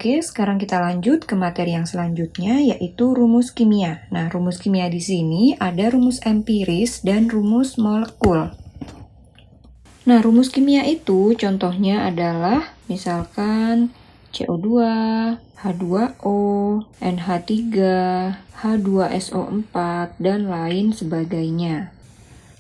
Oke, sekarang kita lanjut ke materi yang selanjutnya, yaitu rumus kimia. Nah, rumus kimia di sini ada rumus empiris dan rumus molekul. Nah, rumus kimia itu contohnya adalah misalkan CO2, H2O, NH3, H2SO4, dan lain sebagainya.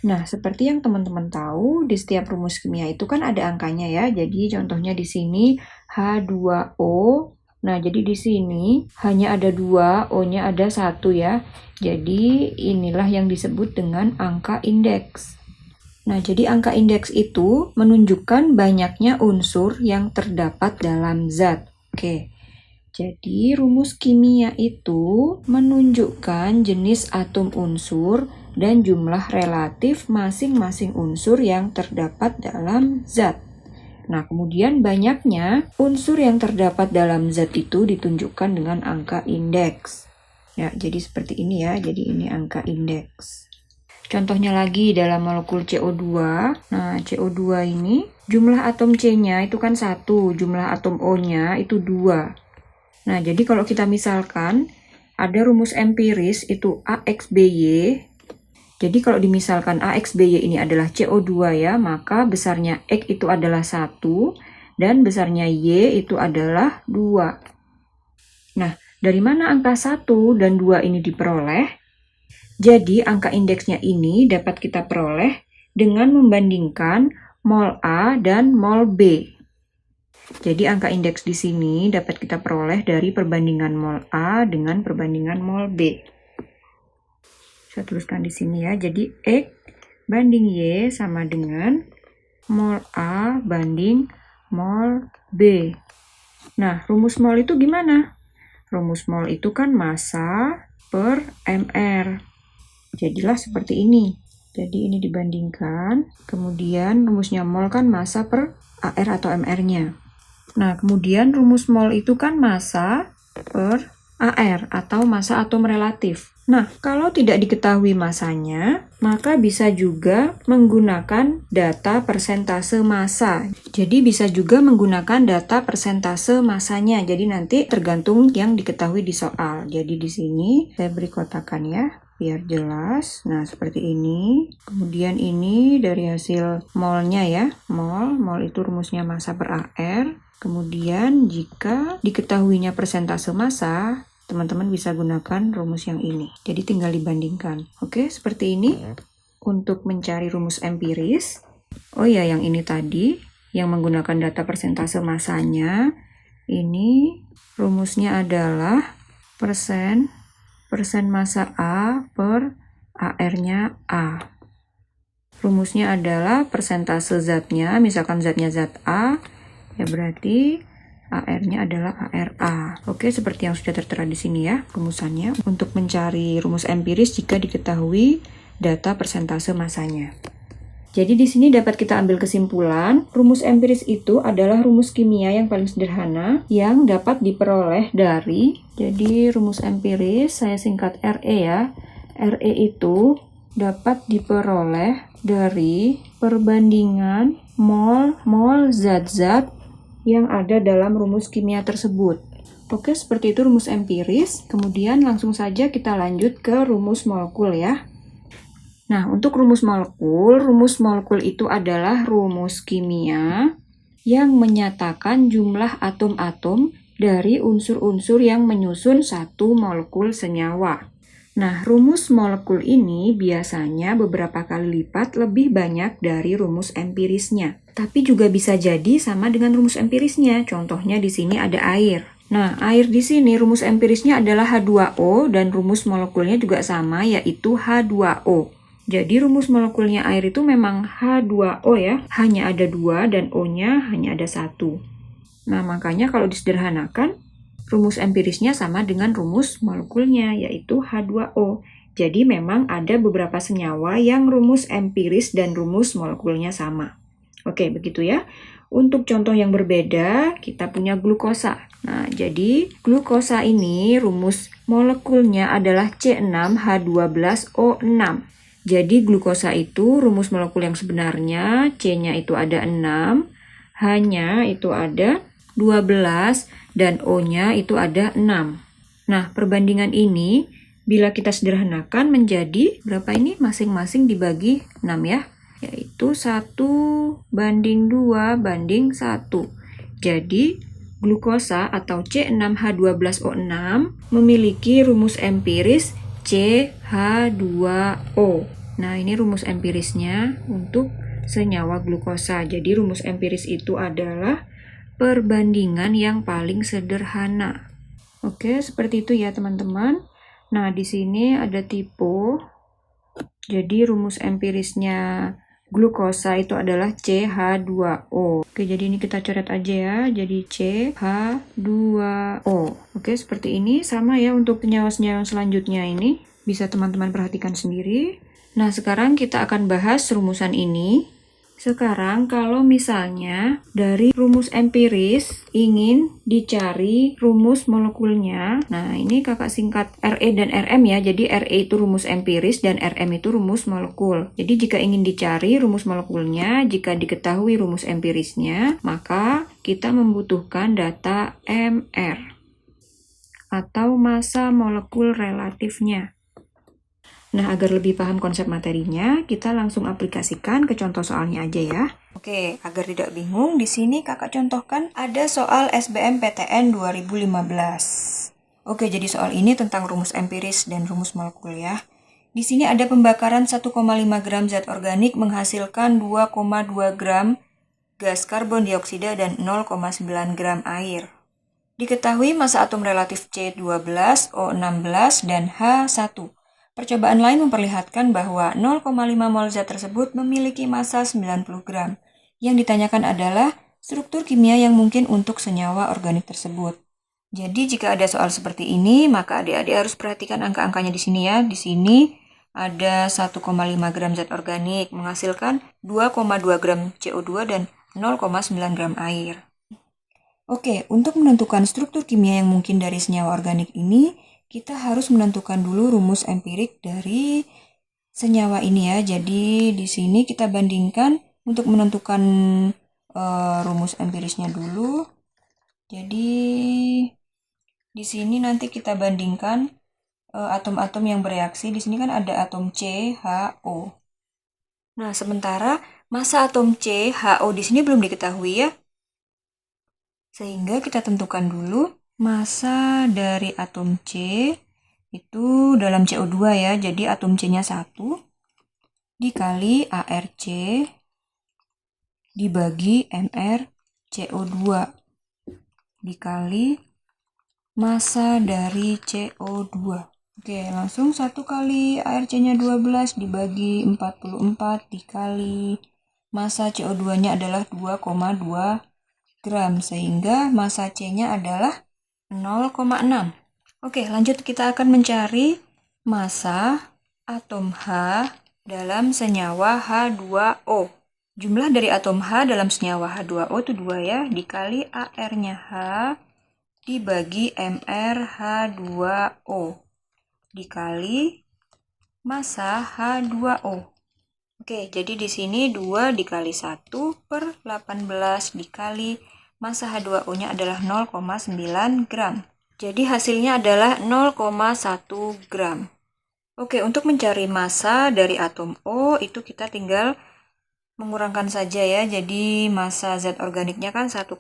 Nah, seperti yang teman-teman tahu, di setiap rumus kimia itu kan ada angkanya ya. Jadi contohnya di sini H2O. Nah, jadi di sini hanya ada 2, O-nya ada 1 ya. Jadi inilah yang disebut dengan angka indeks. Nah, jadi angka indeks itu menunjukkan banyaknya unsur yang terdapat dalam zat. Oke. Jadi rumus kimia itu menunjukkan jenis atom unsur dan jumlah relatif masing-masing unsur yang terdapat dalam zat. Nah, kemudian banyaknya unsur yang terdapat dalam zat itu ditunjukkan dengan angka indeks. Ya, jadi seperti ini ya. Jadi ini angka indeks. Contohnya lagi dalam molekul CO2. Nah, CO2 ini jumlah atom C-nya itu kan 1, jumlah atom O-nya itu 2. Nah, jadi kalau kita misalkan ada rumus empiris itu AXBY. Jadi kalau dimisalkan AXBY ini adalah CO2 ya, maka besarnya X itu adalah 1 dan besarnya Y itu adalah 2. Nah, dari mana angka 1 dan 2 ini diperoleh? Jadi angka indeksnya ini dapat kita peroleh dengan membandingkan mol A dan mol B. Jadi angka indeks di sini dapat kita peroleh dari perbandingan mol A dengan perbandingan mol B. Saya tuliskan di sini ya. Jadi X banding Y sama dengan mol A banding mol B. Nah, rumus mol itu gimana? Rumus mol itu kan massa per mR. Jadilah seperti ini. Jadi ini dibandingkan. Kemudian rumusnya mol kan massa per AR atau mR-nya. Nah, kemudian rumus mol itu kan massa per AR atau massa atom relatif. Nah, kalau tidak diketahui massanya, maka bisa juga menggunakan data persentase massa. Jadi bisa juga menggunakan data persentase massanya. Jadi nanti tergantung yang diketahui di soal. Jadi di sini saya beri kotakan ya, biar jelas. Nah, seperti ini. Kemudian ini dari hasil molnya ya. Mol itu rumusnya massa per AR. Kemudian jika diketahuinya persentase massa, teman-teman bisa gunakan rumus yang ini. Jadi tinggal dibandingkan. Oke, seperti ini untuk mencari rumus empiris. Oh ya, yang ini tadi, yang menggunakan data persentase massanya, ini rumusnya adalah persen massa A per AR-nya A. Rumusnya adalah persentase zatnya, misalkan zatnya zat A, ya berarti AR-nya adalah ARA. Oke, seperti yang sudah tertera di sini ya rumusannya. Untuk mencari rumus empiris jika diketahui data persentase massanya. Jadi di sini dapat kita ambil kesimpulan, rumus empiris itu adalah rumus kimia yang paling sederhana yang dapat diperoleh dari, jadi rumus empiris saya singkat RE ya. RE itu dapat diperoleh dari perbandingan mol zat-zat yang ada dalam rumus kimia tersebut. Oke, seperti itu rumus empiris. Kemudian langsung saja kita lanjut ke rumus molekul ya. Nah, untuk rumus molekul itu adalah rumus kimia yang menyatakan jumlah atom-atom dari unsur-unsur yang menyusun satu molekul senyawa. Nah, rumus molekul ini biasanya beberapa kali lipat lebih banyak dari rumus empirisnya. Tapi juga bisa jadi sama dengan rumus empirisnya. Contohnya di sini ada air. Nah, air di sini rumus empirisnya adalah H2O dan rumus molekulnya juga sama yaitu H2O. Jadi rumus molekulnya air itu memang H2O ya. Hanya ada 2 dan O-nya hanya ada 1. Nah, makanya kalau disederhanakan, rumus empirisnya sama dengan rumus molekulnya, yaitu H2O. Jadi memang ada beberapa senyawa yang rumus empiris dan rumus molekulnya sama. Oke, begitu ya. Untuk contoh yang berbeda, kita punya glukosa. Nah, jadi glukosa ini rumus molekulnya adalah C6H12O6. Jadi glukosa itu rumus molekul yang sebenarnya, C-nya itu ada 6, H-nya itu ada 12 dan O-nya itu ada 6. Nah, perbandingan ini bila kita sederhanakan menjadi berapa ini? Masing-masing dibagi 6 ya. Yaitu 1:2:1. Jadi, glukosa atau C6H12O6 memiliki rumus empiris CH2O. Nah, ini rumus empirisnya untuk senyawa glukosa. Jadi, rumus empiris itu adalah perbandingan yang paling sederhana. Oke, seperti itu ya teman-teman. Nah, di sini ada tipe. Jadi rumus empirisnya glukosa itu adalah CH2O. Oke, jadi ini kita coret aja ya. Jadi CH2O. Oke, seperti ini. Sama ya untuk senyawa-senyawa selanjutnya ini. Bisa teman-teman perhatikan sendiri. Nah, sekarang kita akan bahas rumusan ini. Sekarang kalau misalnya dari rumus empiris ingin dicari rumus molekulnya, nah ini kakak singkat RE dan RM ya, jadi RE itu rumus empiris dan RM itu rumus molekul. Jadi jika ingin dicari rumus molekulnya, jika diketahui rumus empirisnya, maka kita membutuhkan data MR atau massa molekul relatifnya. Nah, agar lebih paham konsep materinya, kita langsung aplikasikan ke contoh soalnya aja ya. Oke, agar tidak bingung, di sini kakak contohkan ada soal SBMPTN 2015. Oke, jadi soal ini tentang rumus empiris dan rumus molekul ya. Di sini ada pembakaran 1,5 gram zat organik menghasilkan 2,2 gram gas karbon dioksida dan 0,9 gram air. Diketahui massa atom relatif C12, O16, dan H1. Percobaan lain memperlihatkan bahwa 0,5 mol zat tersebut memiliki massa 90 gram. Yang ditanyakan adalah struktur kimia yang mungkin untuk senyawa organik tersebut. Jadi jika ada soal seperti ini, maka adik-adik harus perhatikan angka-angkanya di sini ya. Di sini ada 1,5 gram zat organik menghasilkan 2,2 gram CO2 dan 0,9 gram air. Oke, untuk menentukan struktur kimia yang mungkin dari senyawa organik ini, kita harus menentukan dulu rumus empirik dari senyawa ini ya. Jadi di sini kita bandingkan untuk menentukan rumus empirisnya dulu. Jadi di sini nanti kita bandingkan atom-atom yang bereaksi. Di sini kan ada atom CHO. Nah, sementara massa atom CHO di sini belum diketahui ya. Sehingga kita tentukan dulu massa dari atom C itu dalam CO2 ya. Jadi atom C-nya 1 dikali ARC dibagi MrCO2 dikali massa dari CO2. Oke, langsung 1 kali ARC-nya 12 dibagi 44 dikali massa CO2-nya adalah 2,2 gram, sehingga massa C-nya adalah 0,6. Oke, lanjut kita akan mencari massa atom H dalam senyawa H2O. Jumlah dari atom H dalam senyawa H2O itu 2 ya, dikali AR-nya H dibagi MrH2O dikali massa H2O. Oke, jadi di sini 2 dikali 1 per 18 dikali massa H2O-nya adalah 0,9 gram. Jadi hasilnya adalah 0,1 gram. Oke, untuk mencari massa dari atom O, itu kita tinggal mengurangkan saja ya. Jadi massa zat organiknya kan 1,5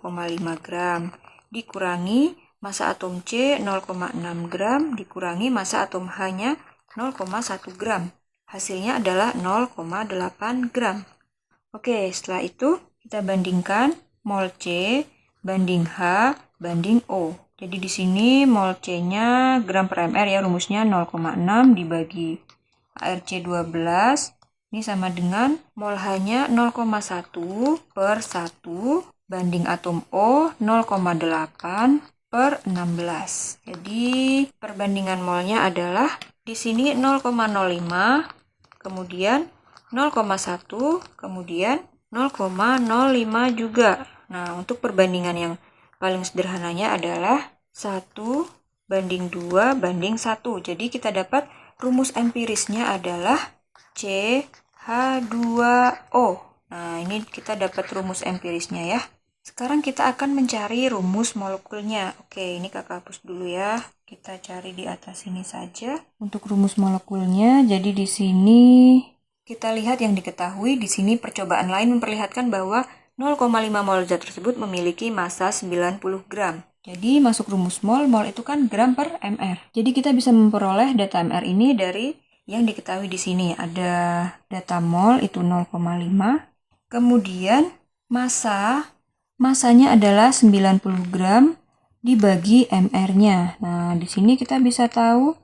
gram. Dikurangi massa atom C 0,6 gram, dikurangi massa atom H-nya 0,1 gram. Hasilnya adalah 0,8 gram. Oke, setelah itu kita bandingkan mol C banding H banding O. Jadi di sini mol C-nya gram per mr ya, rumusnya 0,6 dibagi ARC 12. Ini sama dengan mol H-nya 0,1 per 1 banding atom O 0,8 per 16. Jadi perbandingan molnya adalah di sini 0,05, kemudian 0,1, kemudian 0,05 juga. Nah, untuk perbandingan yang paling sederhananya adalah 1 banding 2 banding 1. Jadi kita dapat rumus empirisnya adalah CH2O. Nah, ini kita dapat rumus empirisnya ya. Sekarang kita akan mencari rumus molekulnya. Oke, ini kakak hapus dulu ya. Kita cari di atas sini saja. Untuk rumus molekulnya, jadi di sini kita lihat yang diketahui. Di sini percobaan lain memperlihatkan bahwa 0,5 mol zat tersebut memiliki massa 90 gram. Jadi masuk rumus mol itu kan gram per mr. Jadi kita bisa memperoleh data mr ini dari yang diketahui di sini. Ada data mol itu 0,5. Kemudian Masanya adalah 90 gram dibagi mr-nya. Nah, di sini kita bisa tahu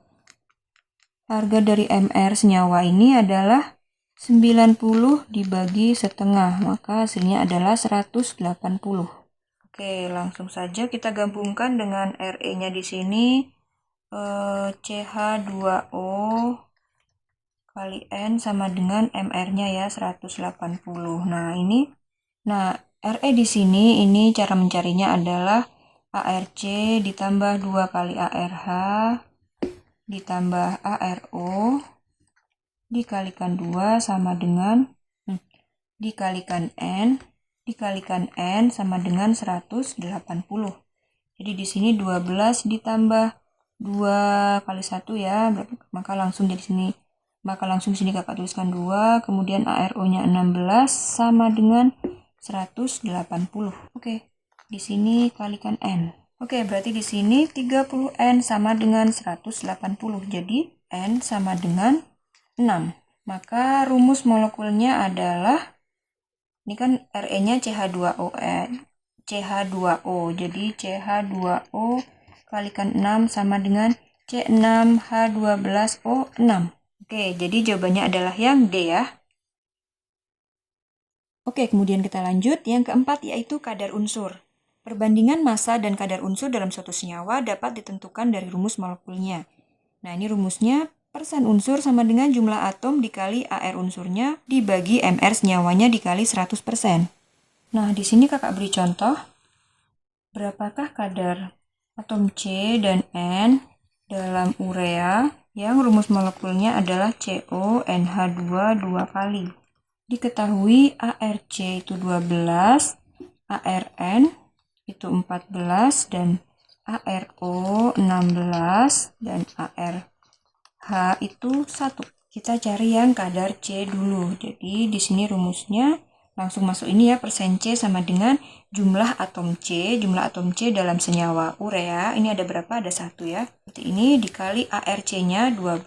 harga dari mr senyawa ini adalah 90 dibagi setengah, maka hasilnya adalah 180. Oke, langsung saja kita gabungkan dengan Re-nya di sini. CH2O kali N sama dengan mr-nya ya, 180. Nah, Re di sini ini cara mencarinya adalah ARC ditambah 2 kali ARH ditambah ARO dikalikan 2 sama dengan dikalikan N sama dengan 180. Jadi di sini 12 ditambah 2 kali 1 ya, maka langsung di sini kakak tuliskan 2, kemudian ARO-nya 16 sama dengan 180. Oke, di sini kalikan N. Oke, berarti di sini 30N sama dengan 180. Jadi N sama dengan 6. Maka rumus molekulnya adalah, ini kan Re-nya CH2O. Jadi CH2O kalikan 6 sama dengan C6H12O6. Oke, jadi jawabannya adalah yang D ya. Oke, kemudian kita lanjut. Yang keempat yaitu kadar unsur. Perbandingan massa dan kadar unsur dalam suatu senyawa dapat ditentukan dari rumus molekulnya. Nah, ini rumusnya persen unsur sama dengan jumlah atom dikali AR unsurnya dibagi MR senyawanya dikali 100%. Nah, di sini kakak beri contoh. Berapakah kadar atom C dan N dalam urea yang rumus molekulnya adalah CONH2 2 kali. Diketahui ARC itu 12, ARN itu 14, dan ARO 16, dan ARH itu 1. Kita cari yang kadar C dulu. Jadi di sini rumusnya langsung masuk ini ya, persen C sama dengan jumlah atom C. Jumlah atom C dalam senyawa urea, ini ada berapa? Ada 1 ya. Seperti ini dikali ARC-nya 12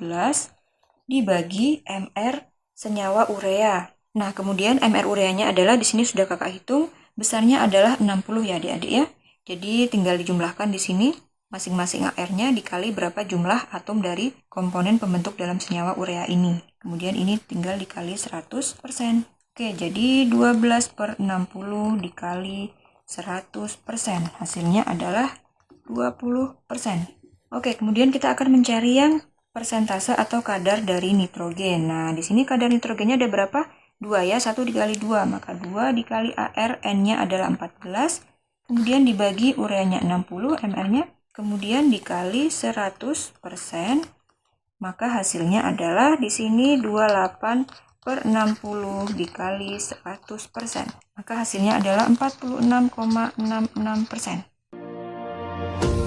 dibagi MR senyawa urea. Nah, kemudian MR ureanya adalah di sini sudah kakak hitung, besarnya adalah 60 ya adik-adik ya. Jadi tinggal dijumlahkan di sini masing-masing AR-nya dikali berapa jumlah atom dari komponen pembentuk dalam senyawa urea ini. Kemudian ini tinggal dikali 100%. Oke, jadi 12 per 60 dikali 100%. Hasilnya adalah 20%. Oke, kemudian kita akan mencari yang persentase atau kadar dari nitrogen. Nah, di sini kadar nitrogennya ada berapa? 2 ya, 1 dikali 2, maka 2 dikali AR, N-nya adalah 14, kemudian dibagi ureanya 60, MR-nya, kemudian dikali 100%, maka hasilnya adalah di sini 28 per 60 dikali 100%, maka hasilnya adalah 46,66%.